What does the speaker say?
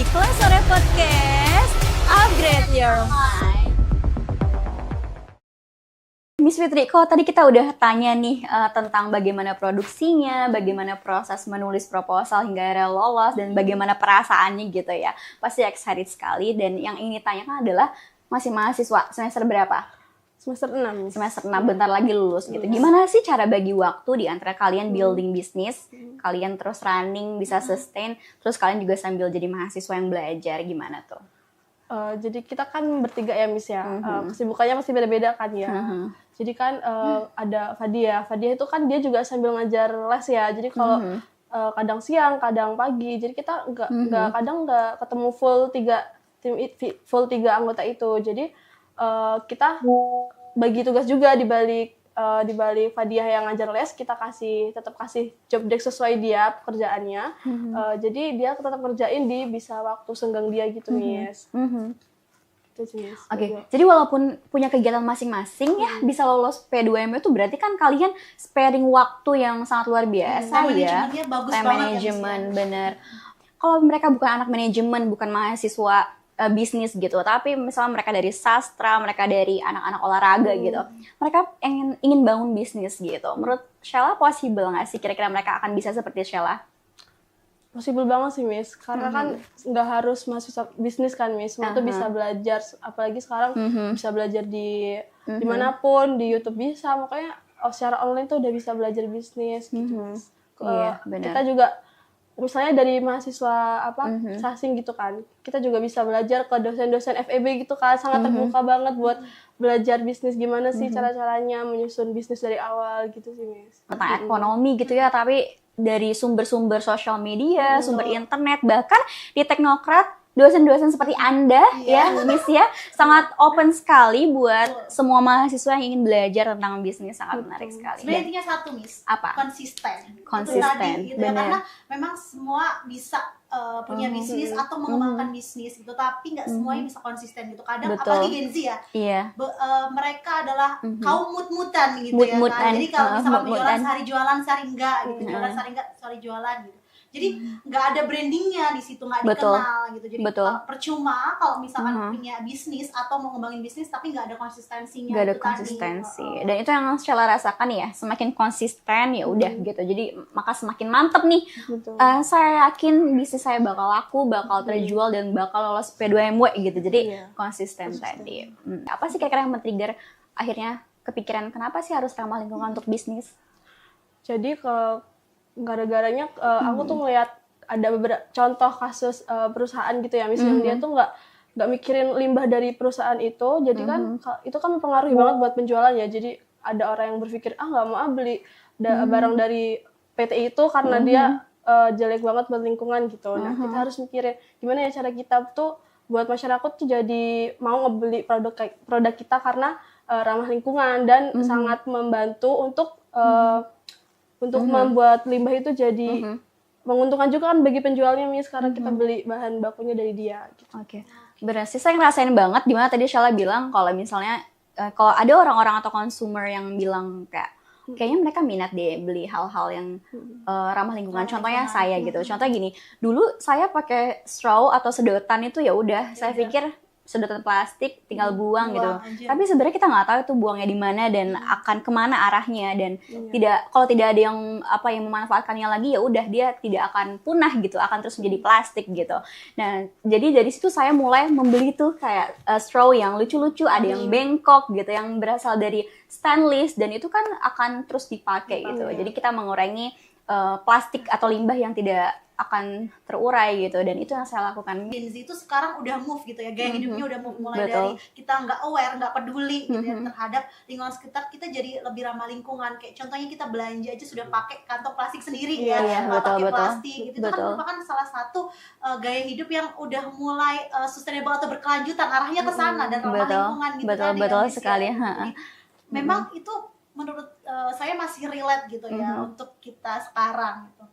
di Kelas Sore Podcast, Upgrade Your Mind. Miss Fitri, kok tadi kita udah tanya nih tentang bagaimana produksinya, bagaimana proses menulis proposal hingga akhirnya lolos, dan bagaimana perasaannya gitu ya. Pasti excited sekali, dan yang ingin ditanyakan adalah masih mahasiswa, semester berapa? Semester 6. Semester 6, bentar lagi lulus gitu. Gimana sih cara bagi waktu di antara kalian building bisnis, kalian terus running, bisa sustain, terus kalian juga sambil jadi mahasiswa yang belajar, gimana tuh? Jadi kita kan bertiga ya Miss ya, kesibukannya masih beda-beda kan ya. Jadi kan ada Fadia itu kan dia juga sambil ngajar les ya. Jadi kalau kadang siang, kadang pagi. Jadi kita kadang nggak ketemu full tiga anggota itu. Jadi kita bagi tugas juga di balik Fadiah yang ngajar les, kita tetap kasih job desk sesuai dia pekerjaannya. Jadi dia tetap kerjain di bisa waktu senggang dia gitu, Miss. Gitu sih, Miss. Oke. Jadi walaupun punya kegiatan masing-masing ya bisa lolos P2M itu berarti kan kalian sparing waktu yang sangat luar biasa ya. Manajemennya bagus Time banget management, ya, bener. Kalau mereka bukan anak manajemen, bukan mahasiswa bisnis gitu, tapi misalnya mereka dari sastra, mereka dari anak-anak olahraga gitu, mereka ingin bangun bisnis gitu. Menurut Sheila possible nggak sih kira-kira mereka akan bisa seperti Sheila? Possible banget sih, Miss. Karena kan nggak harus mahasiswa bisnis kan, Miss. Semua tuh bisa belajar, apalagi sekarang bisa belajar dimanapun, di YouTube bisa. Makanya secara online tuh udah bisa belajar bisnis gitu, Miss. Iya, benar. Kita juga misalnya dari mahasiswa sasing gitu kan, kita juga bisa belajar ke dosen-dosen FEB gitu kan, sangat terbuka banget buat belajar bisnis gimana sih cara-caranya menyusun bisnis dari awal gitu sih, Miss. Tentang ekonomi gitu ya, tapi dari sumber-sumber sosial media, sumber internet, bahkan di Teknokrat, dosen-dosen seperti Anda ya, Miss ya, sangat open sekali buat semua mahasiswa yang ingin belajar tentang bisnis, sangat menarik sekali. Sebenarnya intinya satu, Miss. Apa? Konsisten. Konsisten, Itu tadi, gitu ya. bener. Karena memang semua bisa punya bisnis atau mengembangkan bisnis gitu, tapi nggak semuanya bisa konsisten gitu. Kadang Betul. apalagi Gen Z ya, Iya. Mereka adalah kaum mut-mutan gitu ya Mut-mutan. kan. Jadi kalau misalkan Mut-mutan. jualan sehari enggak gitu, jualan sehari enggak, sehari jualan gitu. Jadi nggak ada brandingnya di situ, nggak Betul. dikenal gitu. Jadi Betul. percuma kalau misalkan punya bisnis atau mau ngembangin bisnis tapi nggak ada konsistensinya. Gak ada itu konsistensi, tadi. dan itu yang Sheila rasakan ya, semakin konsisten ya udah gitu, jadi maka semakin mantep nih. Saya yakin bisnis saya bakal laku, bakal terjual, dan bakal lolos P2MW gitu, jadi konsisten tadi. Apa sih kira-kira yang men-trigger akhirnya kepikiran kenapa sih harus ramah lingkungan untuk bisnis? Jadi gara-garanya aku tuh ngeliat ada beberapa contoh kasus perusahaan gitu ya, misalnya dia tuh nggak mikirin limbah dari perusahaan itu, jadi kan itu kan mempengaruhi banget buat penjualan ya. Jadi ada orang yang berpikir nggak mau beli barang dari PT itu karena dia jelek banget buat lingkungan gitu. Nah kita harus mikirin gimana ya cara kita tuh buat masyarakat tuh jadi mau ngebeli produk kita karena ramah lingkungan dan sangat membantu untuk membuat limbah itu jadi menguntungkan juga kan bagi penjualnya, Miss, karena kita beli bahan bakunya dari dia gitu. Oke. Berarti saya ngerasain banget dimana tadi Sheila bilang kalau misalnya kalau ada orang-orang atau consumer yang bilang kayaknya mereka minat deh beli hal-hal yang ramah lingkungan. Contohnya saya gitu. Contohnya gini, dulu saya pakai straw atau sedotan itu ya udah, saya pikir sedotan plastik tinggal buang gitu. Tapi sebenarnya kita nggak tahu itu buangnya di mana dan akan kemana arahnya, dan kalau tidak ada yang memanfaatkannya lagi ya udah dia tidak akan punah gitu, akan terus menjadi plastik gitu. Nah, jadi dari situ saya mulai membeli tuh kayak straw yang lucu-lucu, ada yang bengkok gitu, yang berasal dari stainless, dan itu kan akan terus dipakai gitu. Jadi kita mengurangi plastik atau limbah yang tidak akan terurai gitu, dan itu yang saya lakukan. Gen Z itu sekarang udah move gitu ya, gaya hidupnya udah move, mulai dari kita nggak aware, nggak peduli gitu ya, terhadap lingkungan sekitar, kita jadi lebih ramah lingkungan. Kayak contohnya kita belanja aja sudah pakai kantong plastik sendiri ya, nggak pakai plastik gitu. Itu kan merupakan salah satu gaya hidup yang udah mulai sustainable atau berkelanjutan, arahnya ke sana dan ramah lingkungan gitu. Betul sekali. Jadi, memang itu menurut saya masih relate gitu ya untuk kita sekarang gitu.